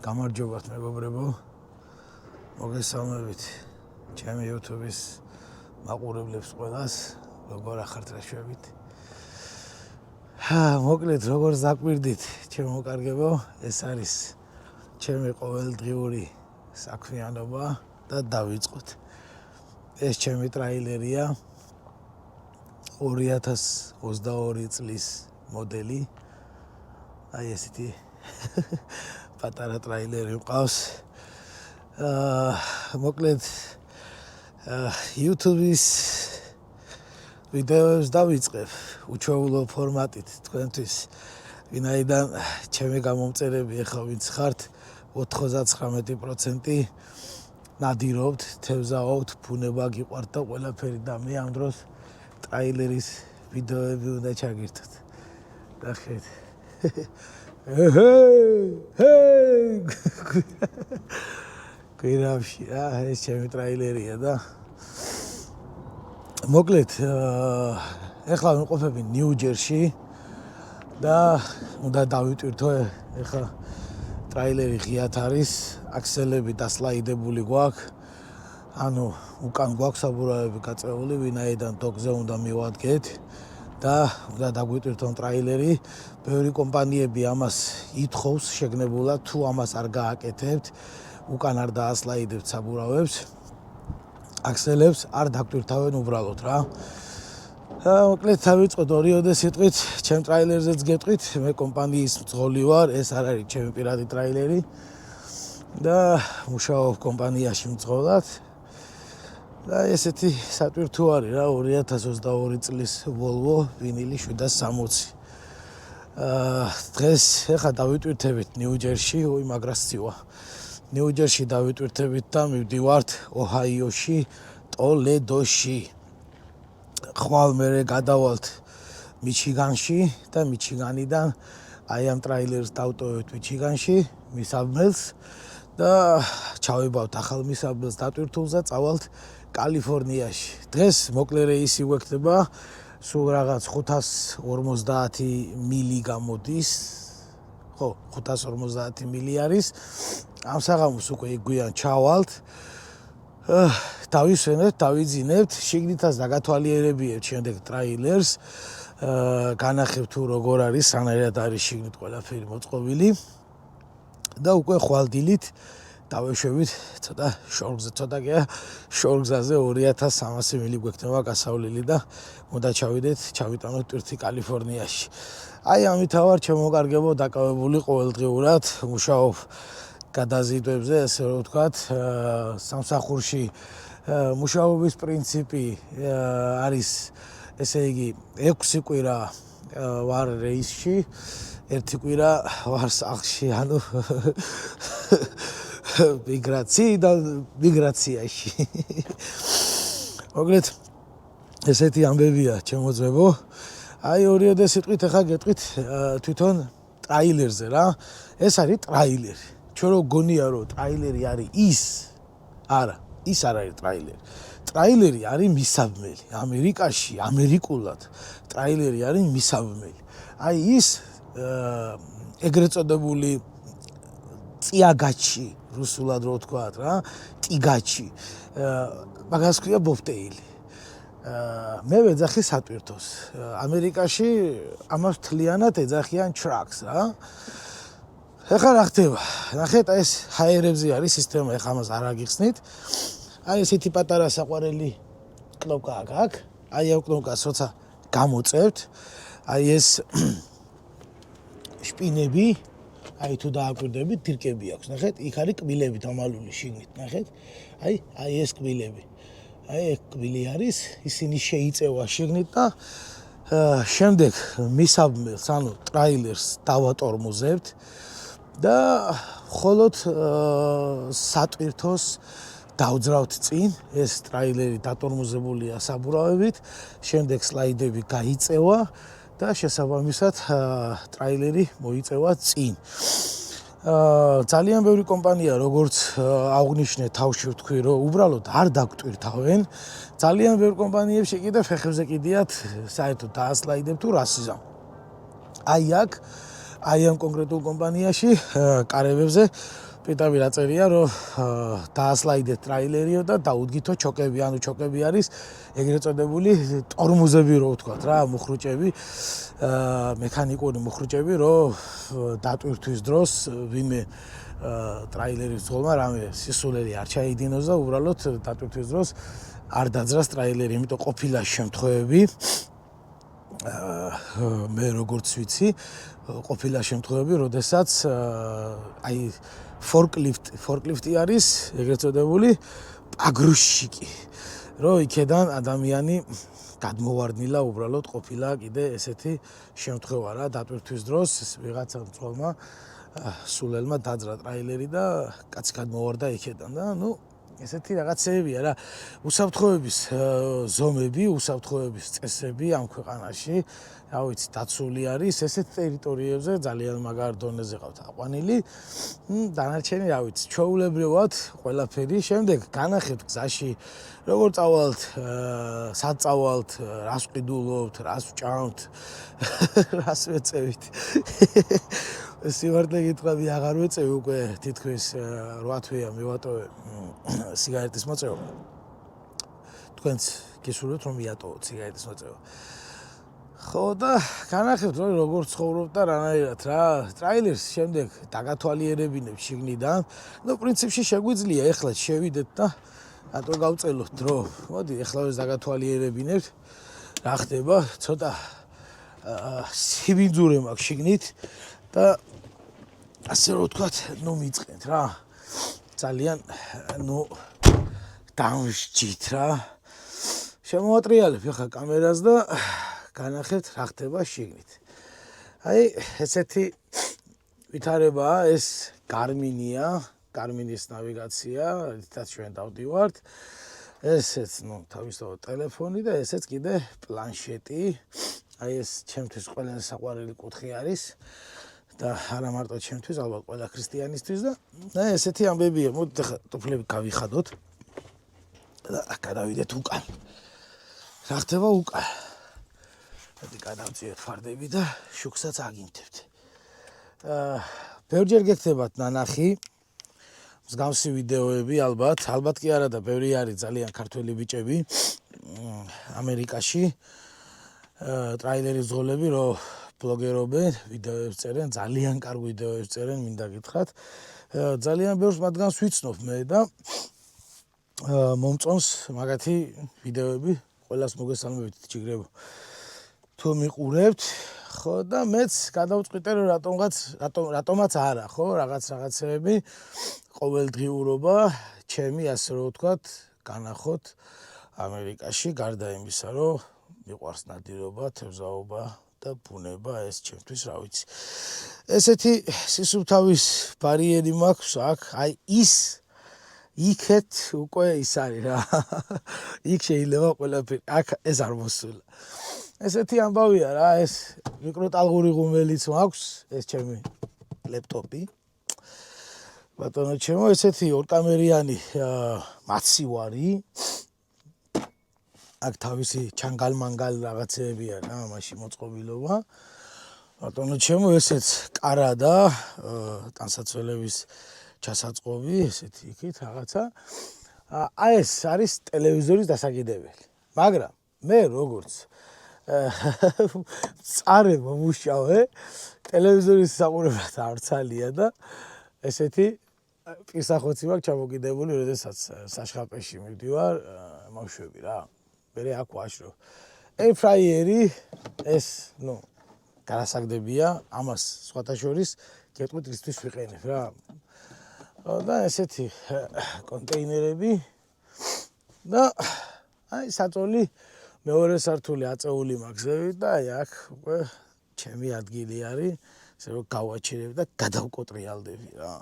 გამარჯობათ მეგობრებო. მოგესალმებით ჩემი YouTube-ის მაყურებლებს ყველას, როგორ ახართ რა შვებით. მოკლედ როგორ ზაკვირდით ჩემო მოკარგებო, ეს არის ჩემი ყოველდღიური საქმიანობა და დავიწყოთ. ეს ჩემი ტრაილერია 2022 წლის მოდელი. აი ესეთი პატარა ტრაილერი მყავს. მოკლედ YouTube-ის ვიდეოებს დავიწყებ უჩვეულო ფორმატით თქვენთვის, ვინაიდან ჩემი გამომწერები ახლა ვინც ხართ 99% ნადირობთ, თევზაობთ, ბუნება გიყვართ და ყველაფერი და მე ამ დროს ტრაილერის ვიდეოები უნდა ჩაგირთოთ. ნახეთ. გვირავში ეს ჩემი ტრაილერია და მოკლედ ეხლა ვიმყოფები ნიუ-ჯერსში და უნდა დავიტვირთო ეხლა ტრაილერი ღიათ არის, აქსელები დასლაიდებული გვაქვს, ანუ უკან გვაქვს საბურავები გაწეული, ვინაიდან დოკზე უნდა მივადგეთ და უნდა დაგვიტვირთონ ტრაილერი. ბევრი კომპანიები ამას ითხოვს შეგნებულად, თუ ამას არ გააკეთებთ, უკან არ დაასლაიდებთ საბურავებს, აქსელებს არ დაგვტვირთავენ უბრალოდ რა. მოკლედ დავიწყოთ ორიოდე სიტყვით, ჩემ ტრაილერზეც გეტყვით, მე კომპანიის მძღოლი ვარ, ეს არ არის ჩემი პირადი ტრაილერი და მუშაობ კომპანიაში მძღოლად. და ესეთი სატვირთო არის რა 2022 წლის Volvo ვინილი 760. დღეს ახლა დავიტვირთებით ნიუ-ჯერსში, მაგრას ცივა. ნიუ-ჯერსში დავიტვირთებით და მივდივართ ოჰაიოში, ტოლედოში. ხვალ მერე გადავალთ მიჩიგანში და მიჩიგანიდან აი ამ ტრაილერს დავტოვებთ მიჩიგანში, მისაბმელს და ჩავებავთ ახალ მისაბმელს დატვირთულს და წავალთ კალიფორნიაში. დღეს მოკლე რეისი გვექნება, სულ რაღაც 550 მილი გამოდის. ხო, 550 მილი არის. ამ საღამოს უკვე იგვიან ჩავალთ. დავისვენებთ, დავიძინებთ, შიგნითაც დაგათვალიერებიებთ შემდეგ ტრაილერს. განახებთ თუ როგორ არის, სანაირად არის შიგნით ყველაფერი მოწყობილი. და უკვე ხვალდილით დავეშვებით ცოტა შორგზე, შორგზაზე 2300 მილი გვექნება გასავლელი და უნდა ჩავიტანოთ ტვირთი კალიფორნიაში. აი ამით ვარ ჩემო მოკარგებო დაკავებული ყოველდღიურად, მუშაობ გადაზიდვებზე, ესე რომ ვთქვათ, სამსახურში მუშაობის პრინციპი არის, ესე იგი 6 კვირა ვარ რეისში, 1 კვირა ვარ სახლში, ანუ მიგრაციაში. მოკლედ ესეთი ამბებია ჩემო ძმებო. აი ორიოდე სიტყვით ახლა გეტყვით თვითონ ტრაილერზე რა. ეს არის ტრაილერი. ჩვენ რო გონია რომ ტრაილერი არის ის, არა, ის არ არის ტრაილერი. ტრაილერი არის მისაბმელი. ამერიკაში, ამერიკულად ტრაილერი არის მისაბმელი. აი ის ეგრეთ წოდებული წიაგაჩი, რუსულად რო ვთქვათ რა, ტიგაჩი. მაგას ქვია ბობტეილი. მე ვეძახი სატვირთოს. ამერიკაში ამას თლიანად ეძახიან trucks რა. ეხლა რა ხდება? ნახეთ, ეს ჰაერებზე არის სისტემა, ეხლა ამას არ აგიხსნით. აი ესეთი პატარა საყვარელი კნოპკა აქვს. აი ამ კნოპკას როცა გამოწევთ, აი ეს შპინები, აი თუ დააკვირდებით, დირკები აქვს. ნახეთ, იქ არის კბილები დამალული შიგნით, ნახეთ. აი ეს კბილები. აი ეს კბილი არის, ისინი შეიწევა შიგნით და შემდეგ მისაბმელს, ანუ ტრაილერს დავატორმოზებთ და მხოლოდ სატვირთოს დავძრავთ წინ, ეს ტრაილერი დატორმოზებულია საბურავებით, შემდეგ სლაიდები გაიწევა და შესაბამისად ტრაილერი მოიწევა წინ. ძალიან ბევრი კომპანია, როგორც აღნიშნე თავში ვთქვი, რომ უბრალოდ არ დაგვტვირთავენ. ძალიან ბევრი კომპანიებში კიდე ფეხებზე კიდიათ საერთოდ დაასლაიდებ თუ რასიზამ. აი აქ, აი ამ კონკრეტულ კომპანიაში კარებებზე პირდაპირ აწერია, რომ დაასლაიდეთ ტრაილერიო და დაუდგითო ჩოკები, ანუ ჩოკები არის ეგრეთ წოდებული ტორმუზები რო ვთქვათ რა, მუხრუჭები, მექანიკური მუხრუჭები, რომ დატვირთვის დროს ვინმე ტრაილერის ძღოლმა რამე სისულელი არ ჩაიდინოს და უბრალოდ დატვირთვის დროს არ დაძრას ტრაილერი, იმიტომ ყოფილა შემთხვევები მე როგორც ვიცი, ყოფილა შემთხვევები, როდესაც აი ფორკლიფტი არის ეგრეთ წოდებული პაგრუშიკი, რომ იქედან ადამიანი გადმოვარდნილა უბრალოდ ყოფილა კიდე ესეთი შემთხვევა რა, დატვირთვის დროს ვიღაცა მძღოლმა სულელმა დაძრა ტრაილერი და კაცი გადმოვარდა იქედან და ესეთი რაღაცეებია რა, უსაფრთხოების ზომები, უსაფრთხოების წესები ამ ქვეყანაში, რა ვიცი, დაცული არის ესეთ ტერიტორიებზე ძალიან მაგარ დონეზე ყავთ აყვანილი. დანარჩენი, რა ვიცი, ჩვეულებრივად ყველაფერი. შემდეგ განახეთ გზაში, როგორ წავალთ, სად წავალთ, რას ვყიდულობთ, რას ვჭამთ, რას ვეწევით. სიმართლე გითხრათ, აღარ ვეწევი უკვე თითქმის 8 თვეა მივატოვე სიგარეტის მოწევა. თქვენც გისურვებთ რომ მიატოვოთ სიგარეტის მოწევა. ხო და განახებთ რომ როგორ ცხოვრობ და რანაირად რა. ტრაილერს შემდეგ დაგათვალიერებინებ შიგნიდან. პრინციპში შეგვიძლია ეხლა შევიდეთ და რატო გავწელოთ დრო. მოდი ეხლა ეს დაგათვალიერებინებთ. რა ხდება? ცოტა სიბინძურე მაქვს შიგნით და ასე რომ ვთქვათ, მიწყენთ რა. ძალიან დამსჯით რა. შემოვატრიალებ ახლა კამერას და განახეთ რა ხდება შიგნით. აი ესეთი ვითარებაა, ეს გარმინია, გარმინის ნავიგაცია, რითაც ჩვენ დავდივართ. ესეც თავისთავად ტელეფონი და ესეც კიდე პლანშეტი. აი ეს ჩემთვის ყველაზე საყვარელი კუთხე არის. და არა მარტო ჩემთვის, ალბათ ყველა ქრისტიანისთვის და ესეთი ამბებია. მოდით ახლა ტუფლები გავიხადოთ და გადავიდეთ უკან. რა ხდება უკან? მოდი გადავწიოთ ფარდები და შუქსაც აგინთებთ. ბევრჯერ გექნებათ ნანახი მსგავსი ვიდეოები ალბათ კი არა და ბევრი არის ძალიან ქართველი ბიჭები ამერიკაში ტრაილერის ძღოლები რომ ბლოგერობენ, ვიდეოებს წერენ, ძალიან კარგ ვიდეოებს წერენ, მინდა გითხრათ. ძალიან ბევრს მათგანს ვიცნობ მე და მომწონს მაგათი ვიდეოები, ყველას მოგესალმებით ჯიგრებო. თუ მიყურებთ, ხო და მეც გადავწყვიტე რომ რატომაც არა, ხო, რაღაცეები ყოველდღიურობა ჩემი, ასე რომ ვთქვათ, განახოთ ამერიკაში, გარდა იმისა, რომ მიყვარს ნადირობა, თევზაობა და ბუნება, ეს ჩემთვის რა ვიცი. ესეთი სისუფთავის ბარიერი მაქვს აქ, აი იქეთ უკვე ის არის რა. იქ შეიძლება ყველაფერი, აქ ეს არ მოსულა. ესეთი ამბავია რა, ეს მიკროტალღური ღუმელიც მაქვს, ეს ჩემი ლეპტოპი. ბატონო ჩემო, ესეთი ორკამერიანი მაცივარი. აქ თავისი ჩანგალ-მანგალ რაღაცეებია რა, მაშინ მოწყობილობა. ბატონო ჩემო, ესეც კარა და ტანსაცველების ჩასაწყობი, ესეთი იქით რაღაცა. აი ეს არის ტელევიზორის დასაკიდებელი. მაგრამ მე როგორც წარე მომუშავე, ტელევიზორის საყურებლად არ ცალია და ესეთი პირსახოცი მაქვს ჩამოკიდებული, როდესაც საშხაპეში მივდივარ, მოვშვები რა. მერე აქ ვაშრო. ეირფრაიერი ეს, გარასაგდებია, ამას სხვათა შორის გეტყვით რისთვის ვიყენებ რა. და ესეთი კონტეინერები და აი საწოლი მეორე სართული აწეული მაგზევით და აი აქ უკვე ჩემი ადგილი არის, ესე რომ გავაჩერებ და გადავკოტრიალდები რა.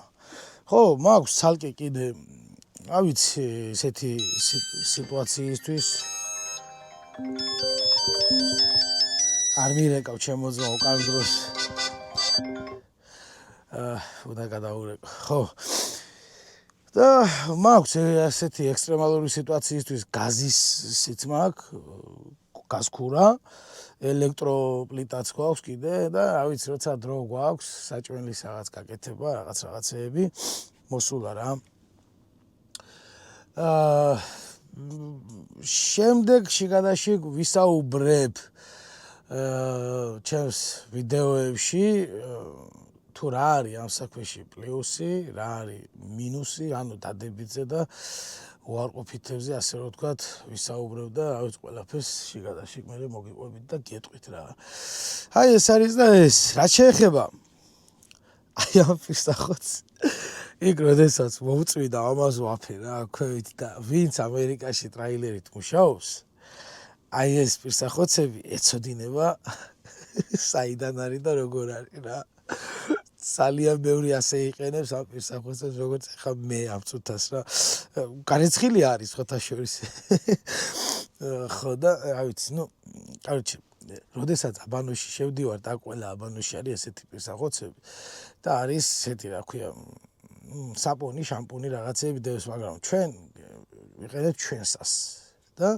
ხო, მაქვს ცალკე კიდე, რა ვიცი, ესეთი სიტუაციისთვის არ მირეკავ ჩემო ძმაო, კარგ დროს. უნდა გადავურეკო. ხო. და მაქვს ესეთი ექსტრემალური სიტუაციისთვის გაზის სითმა აქვს, გაზქურა, ელექტროპლიტაც გვაქვს კიდე და რა ვიცი, როცა დრო გვაქვს, საჭმელის რაღაც გაკეთება, რაღაცეები. მოსულა რა. შემდეგში გადაშიგ ვისაუბრებ ჩემს ვიდეოებში თუ რა არის ამ საქმეში პლუსი, რა არის მინუსი, ანუ დადებითზე და უარყოფითებზე, ასე რომ ვთქვათ, ვისაუბრებ და რა ვიცი ყველაფერს შიგადაშიგ მე მოგიყვებით და გეტყვით რა. აი ეს არის და ეს, რა შეეხება აი ამ ფირსახოც იქ როდესაც მომწვიდა ამას ვაფე რა ქვევით და ვინც ამერიკაში ტრაილერით მუშაობს აი ეს ფირსახოცები ეცოდინება საიდან არის და როგორ არის რა ძალიან ბევრი ასე იყენებს ამ ფირსახოცებს როგორც ახლა მე ამ წუთას რა განეცხილი არის ხოთა შორის ხო და რა ვიცი ნუ короче როდესაც აბანოში შევდივარ და ყველა აბანოში არის ესეთი ფირსახოცები და არის ესეთი რა ქვია საპონი, შამპუნი რაღაცები დევს, მაგრამ ჩვენ ვიყენებთ ჩვენსას. და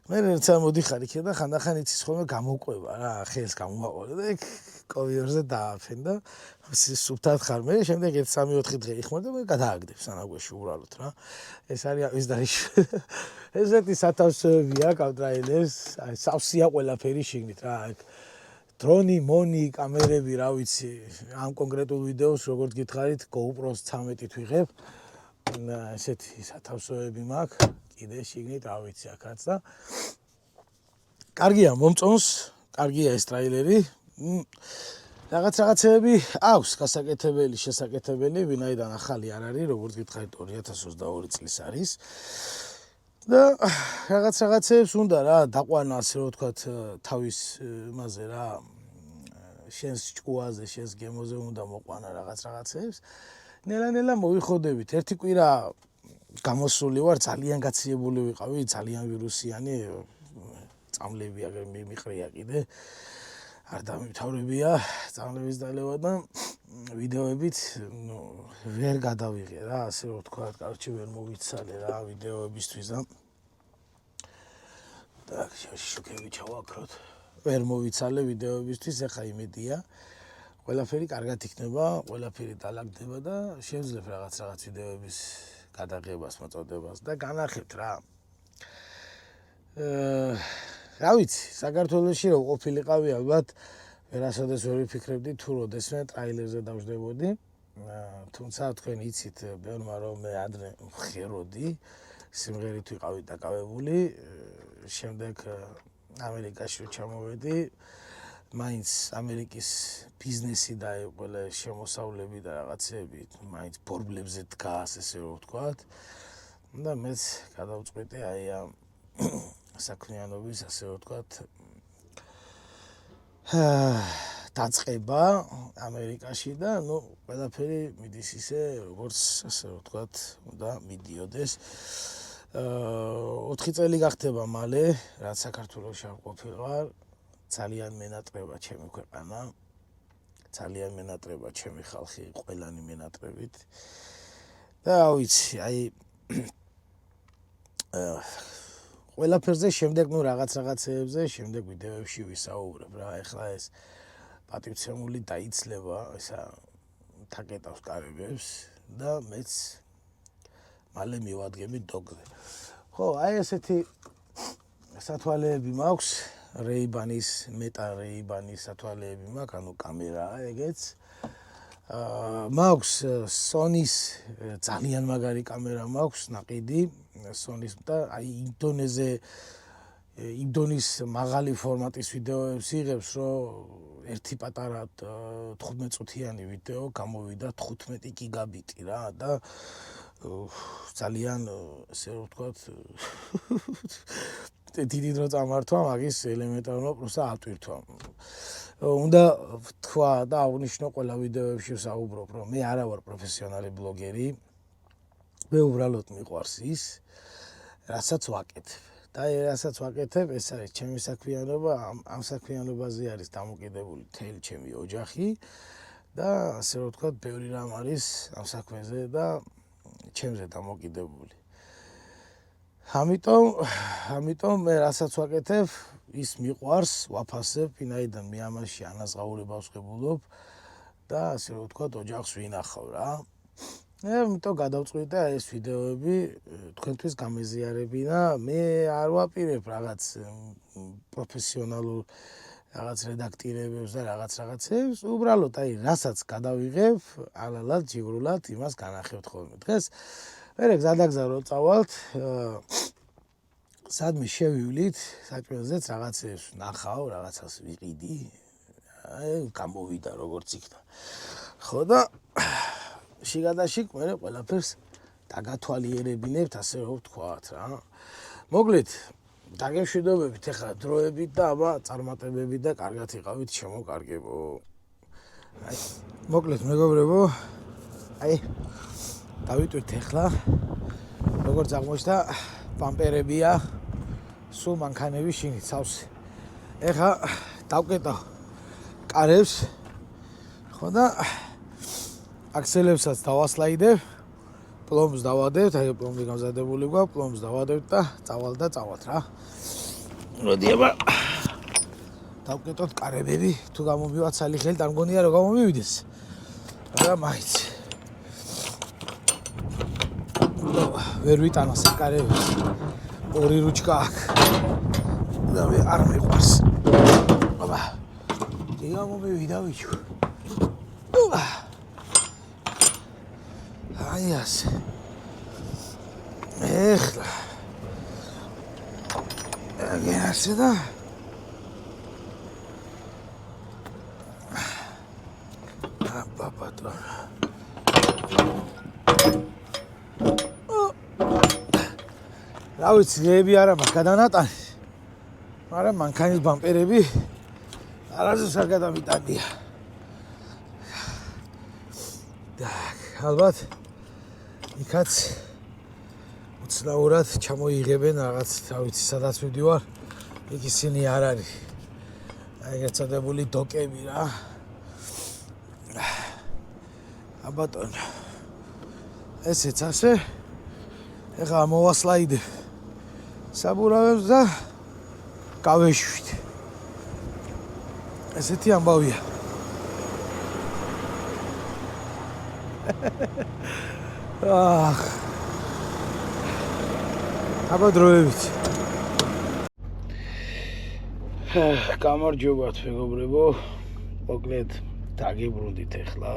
მე როცა მოდიხარ იქ და ხანდახან იცის ხოლმე გამოყვება რა, ხელს გამოვაყოლე და იქ კოვიორზე დააფენ და სუფთად ხარ მე, შემდეგ 1-3-4 დღე იხმარ და მე გადააგდებ სანაგვეში უბრალოდ რა. ეს არის ის დაიშ. ესეთი სათავსოები აქვს ამ ტრაილერს, აი სავსეა ყველაფერი შიგნით რა. დრონი, მონი, კამერები, რა ვიცი, ამ კონკრეტულ ვიდეოს როგორც გითხარით, GoPro-ს 13-ით ვიღებ. ესეთი სათავსოები მაქვს, კიდე შიგნით, რა ვიცი, აქაც და კარგია მომწონს, კარგია ეს ტრაილერი. რაღაცეები აქვს გასაკეთებელი, შესაკეთებელი, ვინაიდან ახალი არ არის, როგორც გითხარით 2022 წლის არის. და რაღაცეებს უნდა რა დაყვანა ასე რომ ვთქვათ თავის იმაზე რა შენს ჭკუაზე, შენს გემოზე უნდა მოყვანა რაღაცეებს. ნელა-ნელა მოვიხოდებით. ერთი კვირა გამოსული ვარ, ძალიან გაციებული ვიყავი, ძალიან ვირუსიანი წამლები აგერ მიმიყრია კიდე. არ დამთავრებია წამლების დალევა და ვიდეოებით ნუ ვერ გადავიღე რა, ასე რომ ვთქვათ, კარჩი ვერ მოვიცალე რა ვიდეოებისთვის და так, შოკები ჩავაქროთ. ვერ მოვიცალე ვიდეოებისთვის, ეხა იმედია. ყველაფერი კარგად იქნება, ყველაფერი დალაგდება და შევძლებ რაღაც ვიდეოების გადაღებას, მოწოდებას და განახებთ რა. რა ვიცი, საქართველოში რო ყოფილიყავი ალბათ ვერასოდეს ვერ ვიფიქრებდი თუ როდესმე ტრაილერზე დავждდებოდი. თუმცა თქვენ იცით ბევრმა რომ მე ადრე მღეროდი, სიმღერით ვიყავი დაკავებული. შემდეგ ამერიკაში ჩამოვედი. მაინც ამერიკის ბიზნესი და ყველა შემოსავლები და რაღაცები მაინც ბორბლებზე დგას, ესე რომ ვთქვათ. და მეც გადავწყვიტე აი ამ საქმიანობის, ასე რომ ვთქვათ, დაწყება ამერიკაში და ნუ ყველაფერი მიდის ისე, როგორც ასე რომ ვთქვათ, უნდა მიდიოდეს. 4 წელი გახდება მალე, რაც საქართველოში არ ყოფილვარ. ძალიან მენატრება ჩემი ქვეყანა. ძალიან მენატრება ჩემი ხალხი, ყველანი მენატრებით. და რა ვიცი, აი ყველაფერზე შემდეგ ნუ რაღაცეებზე, შემდეგ ვიდეოებში ვისაუბრებ რა. ეხლა ეს პატივცემული დაიცლება, ისა თაკეტავს კარებებს და მეც მალე მივადგები დოგზე. ხო, აი ესეთი სათვალეები მაქვს, Ray-Banis, Meta Ray-Banis სათვალეები მაქვს, ანუ კამერაა ეგეც. მაქვს Sony-ს ძალიან მაგარი კამერა მაქვს, ნაყიდი, Sony-ს და აი იმდონის მაღალი ფორმატის ვიდეოებს იღებს, რომ ერთი პატარა 15 წუთიანი ვიდეო გამოვიდა 15 გიგაბიტი რა და ძალიან ესე რომ ვთქვათ დიდი დრო წამართვა მაგის ელემენტარულად პროსა ატვირთვა. უნდა თქვა და აღნიშნო ყველა ვიდეოებში ვსაუბრობ, რომ მე არა ვარ პროფესიონალი ბლოგერი. მე უბრალოდ მიყვარს ის, რასაც ვაკეთებ. და რასაც ვაკეთებ, ეს არის ჩემი საქმიანობა, ამ საქმიანობაზე არის დამოკიდებული მთელი ჩემი ოჯახი და ასე რომ ვთქვათ, ბევრი რამ არის ამ საქმეზე და ჩემზე დამოკიდებული. ამიტომ მე რასაც ვაკეთებ, ის მიყვარს, ვაფასებ, ვინაიდან მე ამაში ანაზღაურებას ვღებულობ და ასე რომ ვთქვათ, ოჯახს ვინახავ რა. იმიტომ გადავწყვიტე აი ეს ვიდეოები თქვენთვის გამეზიარებინა. მე არ ვაპირებ რაღაც პროფესიონალურ რაღაც რედაქტირებებს და რაღაცებს, უბრალოდ აი რასაც გადავიღებ, ალალად ჯიგრულად იმას განახევთ ხოლმე. დღეს მერე გზადაგზა რო წავალთ, სადმე შევივლით, საჭმელზეც რაღაცებს ნახავ, რაღაცას ვიყიდი. აი გამოვიდა როგორც იქნა. ხო და შიგადაშიგ მე ყველაფერს დაგათვალიერებინებთ, ასე რომ ვთქვათ რა. მოკლედ დაგემშვიდობებით ახლა დროებით და აბა წარმატებებით და კარგად იყავით შემოკარგებო. აი მოკლედ მეგობრებო, აი დავიტვირთ ახლა როგორც აღმოჩნდა პამპერებია, სულ მანქანები შინით სავსე. ახლა დავკეტავ კარებს, ხო და აქსელებსაც დავასლაიდებ, პლომბს დავადებთ, აი პლომბი გამზადებული გვაქვს, პლომბს დავადებთ და წავალთ რა. მოდი აბა დავკეტოთ კარებები, თუ გამომივაცალი ხელით, არ მგონია რომ გამომივიდეს. მაგრამ მაინც ვერ ვიტანო საკარებს. ორი რუჩკა აქვს. და მე არ მიყვარს. აბა გამომივიდა ვიჩო. აბა აი ასე. ეხლა აგერასე და აბა რა ვიცი, ძეები არა მაქვს გადანატანი, მაგრამ მანქანის ბამპერები არასდროს არ გადამიტანია. ალბათ იქაც უცნაურად ჩამოიღებენ რაღაც, რა ვიცი, სადაც ვიდივარ, იქ ისინი არ არის. აი გაწოდებული დოკები რა. აბატონო. ესეც ასე. ეხლა მოვასლაიდებ საბურავებს და გავეშვით. ესეთი ამბავია. აბა დროებით. გამარჯობათ მეგობრებო. მოკლედ დაგიბრუნდით ახლა.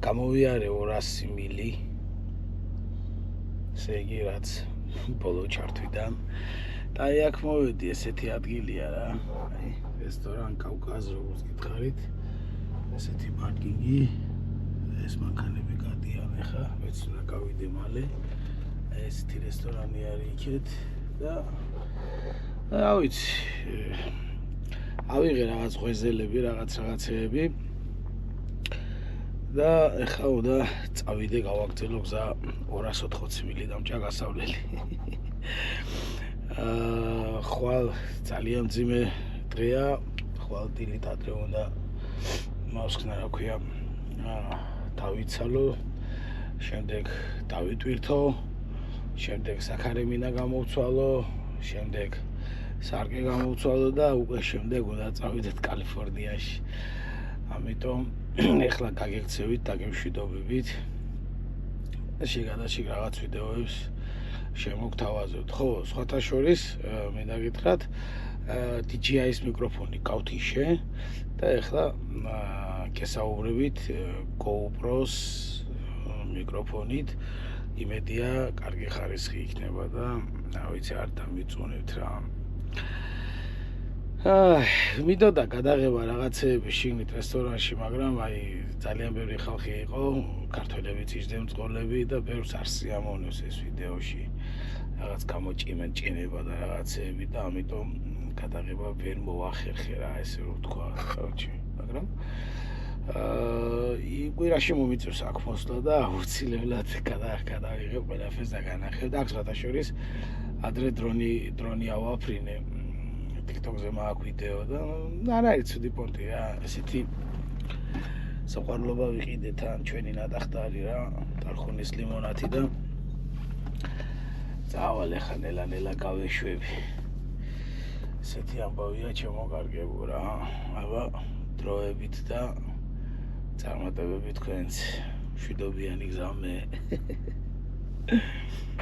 გამოვიარე 200 მილი. ესე იგი რაც ბოლო ჩართვიდან. და აი აქ მოვედი, ესეთი ადგილია რა. აი რესტორან კავკაზ როგორც გითხარით. ესეთი პარკინგი. ეს მანქანები გადიან ახლა, მეც უნდა გავიდე მალე. ესეთი რესტორანი არის იქეთ და რა ვიცი. ავიღე რაღაც ღვეზელები, რაღაცეები. და ახლა უნდა წავიდე გავაგრძელო გზა 280 მილი დამჭა გასავლელი. ხვალ ძალიან ძიმე დღეა, ხვალ დილით ადრე უნდა მოვსკნა რა ქვია. დავიცალო, შემდეგ დავიტვირთო, შემდეგ საქარემინა გამოვცვალო, შემდეგ სარკე გამოვცვალო და უკვე შემდეგ უნდა წავიდეთ კალიფორნიაში. ამიტომ ეხლა გაგექცევით, დაგემშვიდობებით. შეგადაშიგ რაღაც ვიდეოებს შემოგთავაზებთ. ხო, სხვათა შორის მინდა გითხრათ, DJI-ის მიკროფონი გავთ ისე და ეხლა გესაუბრებით GoPro-ს მიკროფონით. იმედია, კარგი ხარისხი იქნება და რა ვიცი, არ დამიწუნებთ რა. მიდოდა გადაღება რაღაცეები შიგნით რესტორანში, მაგრამ აი ძალიან ბევრი ხალხი იყო, ქართველებიც იჯდემწყოლები და ბევრს არ სიამოვნებს ეს ვიდეოში. რაღაც გამოჭიმენ ჭინება და რაღაცეები და ამიტომ გადაღება ვერ მოახერხე რა, ესე რომ ვთქვა, короче, მაგრამ კვირაში მომიწევს აქ მოსვლა და აუცილებლად გადავიღებ ყველაფერს და განახევ და აქ სხვათა შორის ადრე დრონი ავაფრინე. TikTok-ზე მაქვს ვიდეო და არ არის ცუდი პონტი რა, ესეთი საყვარლობა ვიყიდეთ ან ჩვენი ნატახტარი რა, ტარხუნის ლიმონათი და წავალ ახლა ნელა გავეშვები. ესეთი ამბავია ჩემო კარგებო რა. აბა დროებით და წარმატებები თქვენს მშვიდობიანი გზამე.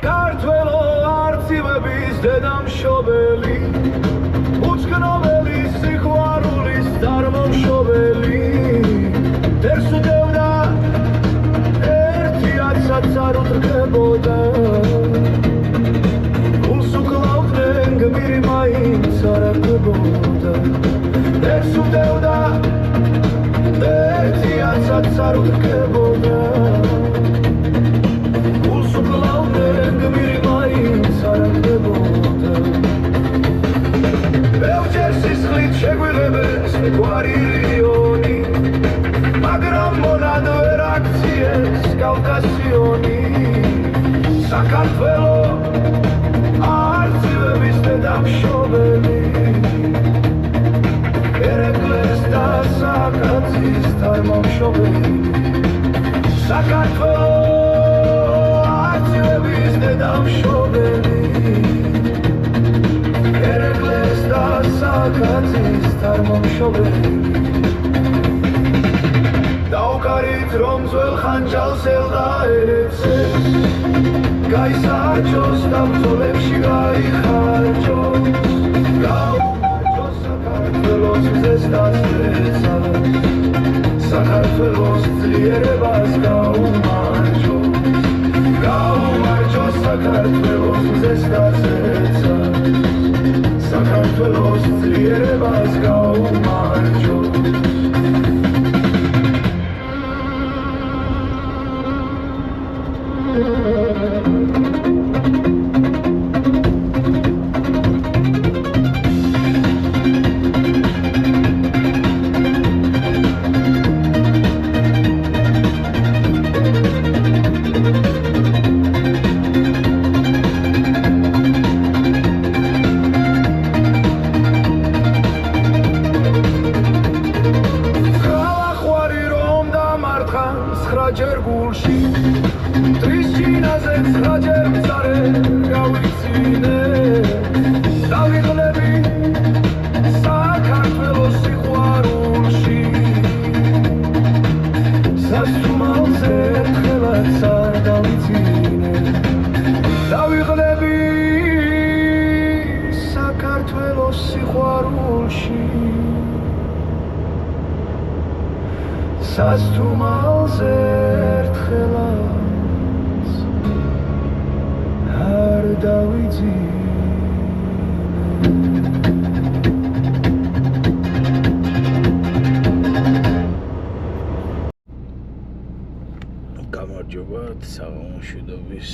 ქართველო არწივების დედამშობელი, უჩქნობელი სიყვარულის წარმომშობელი, ერთსუდევდა ერთი აცაც არ უთრგებოდა, გულს უკლავდნენ გმირი მაინც არ აღებოდა, ერთსუდევდა ერთი აცაც არ უთრგებოდა, გულს უკლავდნენ გმირი მაინც არ აღებოდა. ბევრჯერ სისხლით შეგვიღებეს გვარი რიონი, მაგრამ მონად ვერ აქციეს კავკასიონი. საქართველო არწივების დედამშობელი, ერეკლეს და საკაცის წარმომშობელი. საქართველო არწივების დედამშობელი, ერეკლეს და საკაცის წარმომშობელი. დაუკარით რომ ძველ ხანჯალს ელდა ერეცეს, გაისაჯოს და ბრძოლებში გაიხარჯოს, გაუმარჯოს საქართველოს მზეს და წესას, საქართველოს ძლიერებას გაუმარჯოს, გაუმარჯოს საქართველოს მზეს და წესას, საქართველოს ძლიერებას გაუმარჯოს. ჯერ გულში ტრის ჩინაზე ცხრაჯერ მწარე გავიცინე, დავიღლები საქართველოს სიყვარულში, სასტუმალზე ერთხელაც არ დავიცინე, დავიღლები საქართველოს სიყვარულში, სასტუმალზე ერთხელაც არ დავიცინე. გამარჯობათ, საღამოშვიდობის.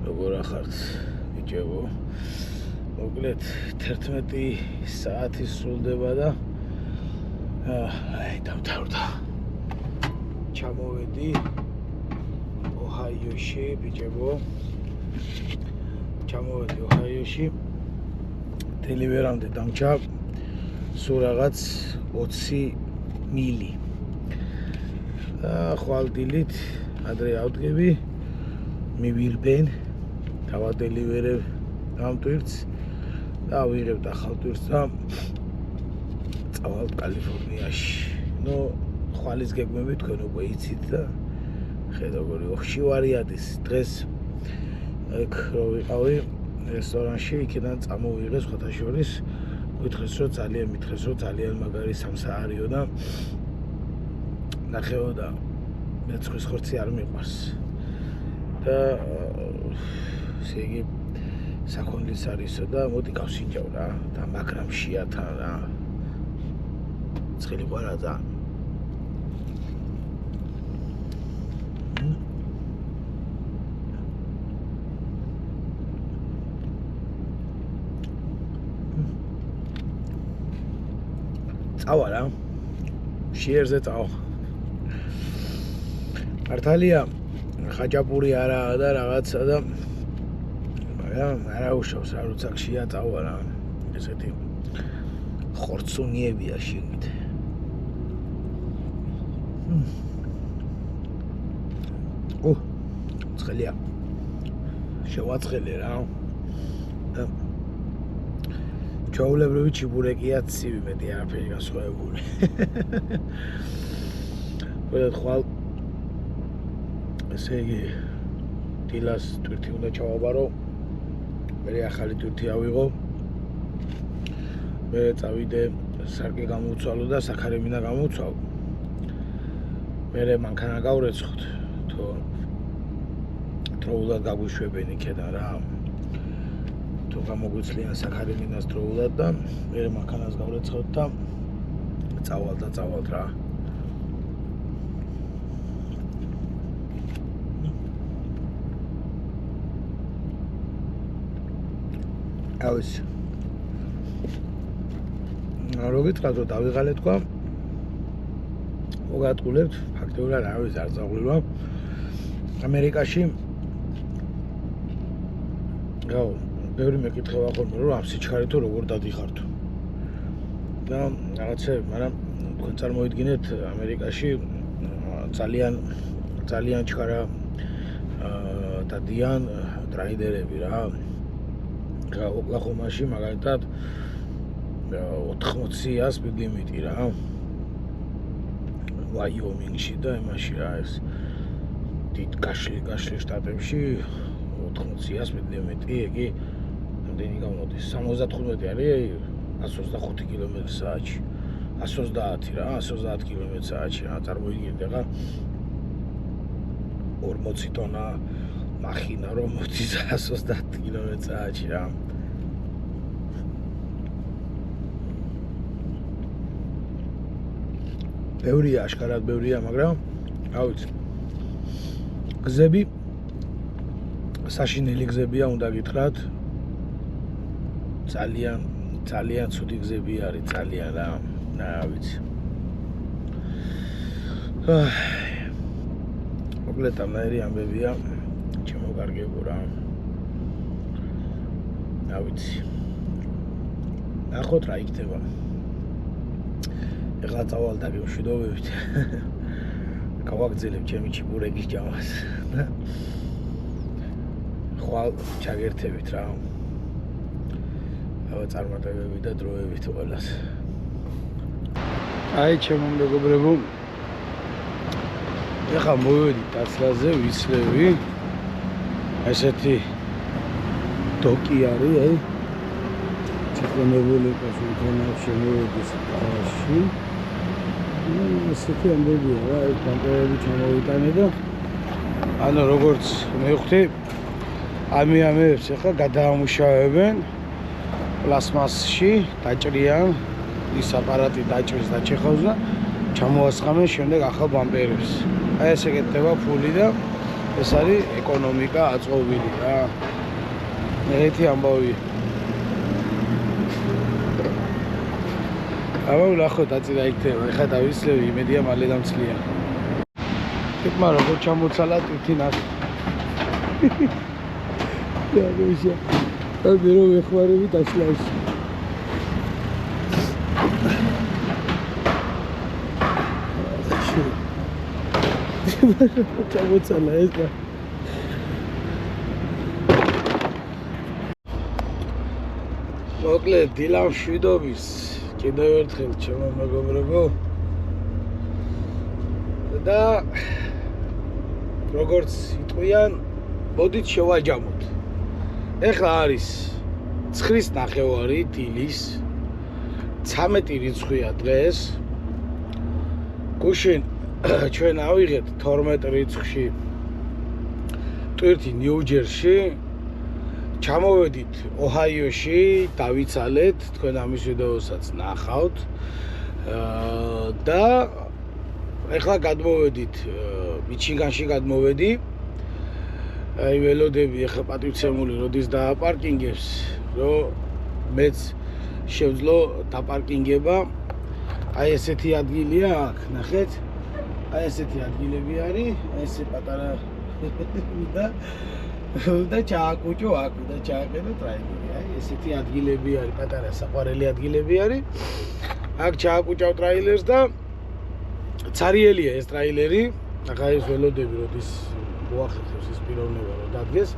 როგორ ახართ ბიჭებო? მოკლედ 11 საათი სრულდება და დავთავრდა. ჩამოვედი ოჰაიოში, ბიჭებო. ჩამოვედი ოჰაიოში. დელივერამდე დამჭა სულ რაღაც 20 მილი. ხვალდილით ადრე ავდგები, მივირბენ, დავადელივერებ ამ ტვირთს და ვიღებთ ახალ ტვირთს და წავალთ კალიფორნიაში. ნუ ხვალის გეგმები თქვენ უკვე იცით და ხედავ როგორი ოხში ვარიანტის. დღეს ეგ რო ვიყავი რესტორანში, იქიდან წამოვიღე სხვათა შორის, გითხრეს რომ ძალიან მითხრეს რომ ძალიან მაგარი სამსაარიო და ნახეო და მეცხვრის ხორცი არ მიყვარს. და ესე იგი საქონლის არისო და მოდი გავსინჯავ რა და მაგრამ შეათან რა. ცხელი ყარა და წავა რა შეერზე წავა. მართალია ხაჭაპური არაა და რაღაცა და არა უშავს რა, როცა შეაწავა რა. ესეთი ხორცუნიებია შეგით. ცხელია შევაცხელე რა. ჩვეულებრივი ჩიბურეკია ცივი მეტი არაფერი გასხოვებული. ყველათ ხვალ ესე იგი დილას ტვირთი უნდა ჩავაბარო მე ახალი ტვირთი ავიღო მე წავიდე სარკე გამოვცვალო და საქარე მინდა გამოვცვალო მე მანქანა გავრეცხოთ თუ დროულად გაგვიშვებენ იქიდან რა თუ გამოგვიცლიან საქარე მინდას დროულად და მე მანქანას გავრეცხოთ და წავალთ რა აუს როგორ დავიღალე თქვა მოგატყულებთ ფაქტობრივად არავის არ წაღვლილა ამერიკაში გაუ ბევრი მეკითხება ხოლმე რომ ამ სიჩქარეთო როგორ დადიხართო და რაღაცები მაგრამ თქვენ წარმოიდგინეთ ამერიკაში ძალიან ჩქარა დადიან ტრაიდერები რა ოკლაჰომაში მაგალითად 80-ას ლიმიტი რა ვაიომინგში და იმაში რა ეს დიდ კაშლი შტატებში 80-ას ლიმიტი იგი რამდენი გამოდის 75 არის 125 კმ/სთ 130 რა 130 კმ/სთ რა წარმოიდგინეთ ახლა 40 ტონა მახინა რომ მოდის 130 კმ/სთ რა ბევრია აშკარად ბევრია მაგრამ რა ვიცი გზები საშინელი გზებია უნდა გითხრათ ძალიან ცუდი გზები არის ძალიან რა ვიცი მოკლედ ამერი ამბებია ჩემოგარგებო რა ვიცი ნახოთ რა იქნება ეხლა წავალ და მშვიდობებით გავაგზელებ ჩემი ჩიბურეგის ჯამას და ხვალ ჩაგერთებით რა წარმატებები და დროებით ყველას აი ჩემო მეგობრებო ეხლა მოვედი დაცლაზე ვიცლევი ესეთი დოკი არის აი ჩეკონებული პასუხობრივად შემოვედი სკოლაში ესეთი ამბებია რა ეს ბანკები ჩამოვიტანე და ანუ როგორც მივხვდი ამებს ახლა გადაამუშავებენ პლასმასში დაჭრიან ის აპარატი დაჭრის და ჩეხავს და ჩამოასხამენ შემდეგ ახალ ბამპერებს აი ეს ეკეთება ფული და ეს არის ეკონომიკა აწყობილი რა ერთი ამბავია აბა ვნახოთ აწირა იქნება ეხლა დავისლევი იმედია მალე დამცლია ეკმა როგორ ჩამოცალა თვითონ აქ და გეშა და ბირო ეხმარები დაშლავს ჩამოცალა ეს და მოკლედ დილა მშვიდობის კიდევ ერთხელ ჩემო მეგობრებო და როგორც იტყვიან მოდით შევაჯამოთ ეხლა არის 9:09 დილის 13 რიცხვია დღეს გუშინ ჩვენ ავიღეთ 12 რიცხვში ტვირთი ნიუ-ჯერსში ჩამოვედით ოჰაიოში დავიცალეთ თქვენ ამის ვიდეოსაც ნახავთ და ეხლა გადმოვედით მიჩიგანში გადმოვედი აი ველოდები ეხლა პატივცემული როდის დააპარკინგებს რომ მეც შევძლო დაპარკინგება აი ესეთი ადგილია აქ ნახეთ აი ესეთი ადგილები არის აი ესე პატარა და ჩააკუჭო აქ და ჩააკეთო ტრაილერი აი ესეთი ადგილები არის პატარა საყვარელი ადგილები არის აქ ჩააკუჭავ ტრაილერს და ცარიელია ეს ტრაილერი ახლა ეს ველოდები როდის მოახერხებს ის პიროვნება რომ დადგეს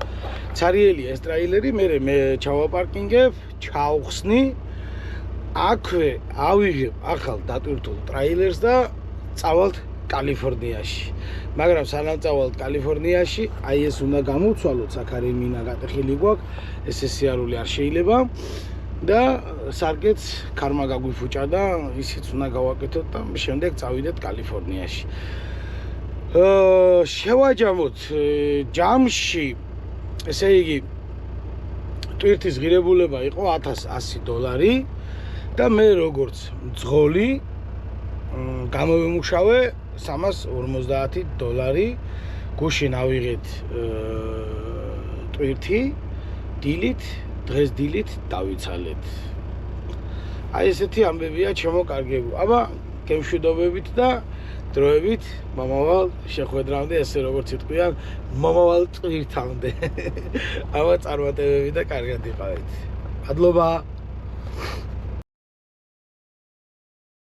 ცარიელია ეს ტრაილერი მე ჩავაპარკინგებ ჩავხსნი აქვე ავიღებ ახალ დატვირთულ ტრაილერს და წავალთ კალიფორნიაში. მაგრამ სანამ წავალთ კალიფორნიაში, აი ეს უნდა გამოვცვალოთ, საქარი მინა გატეხილი გვაქვს, ესე სიარული არ შეიძლება და სარკეც ქარმა გაგვიფუჭა და ისიც უნდა გავაკეთოთ და შემდეგ წავიდეთ კალიფორნიაში. შევაჯამოთ ჯამში, ესე იგი ტვირთის ღირებულება იყო $1100 და მე როგორც მძღოლი გამოვიმუშავე $350. გუშინ ავიღეთ ტვირთი დილით, დღეს დილით დავიცალეთ. აი ესეთი ამბებია ჩემო კარგებო. აბა გემშვიდობებით და დროებით მომავალ შეხვედრამდე, ესე როგორც იტყვიან, მომავალ ტვირთამდე. აბა წარმატებები და კარგად იყავით. მადლობა.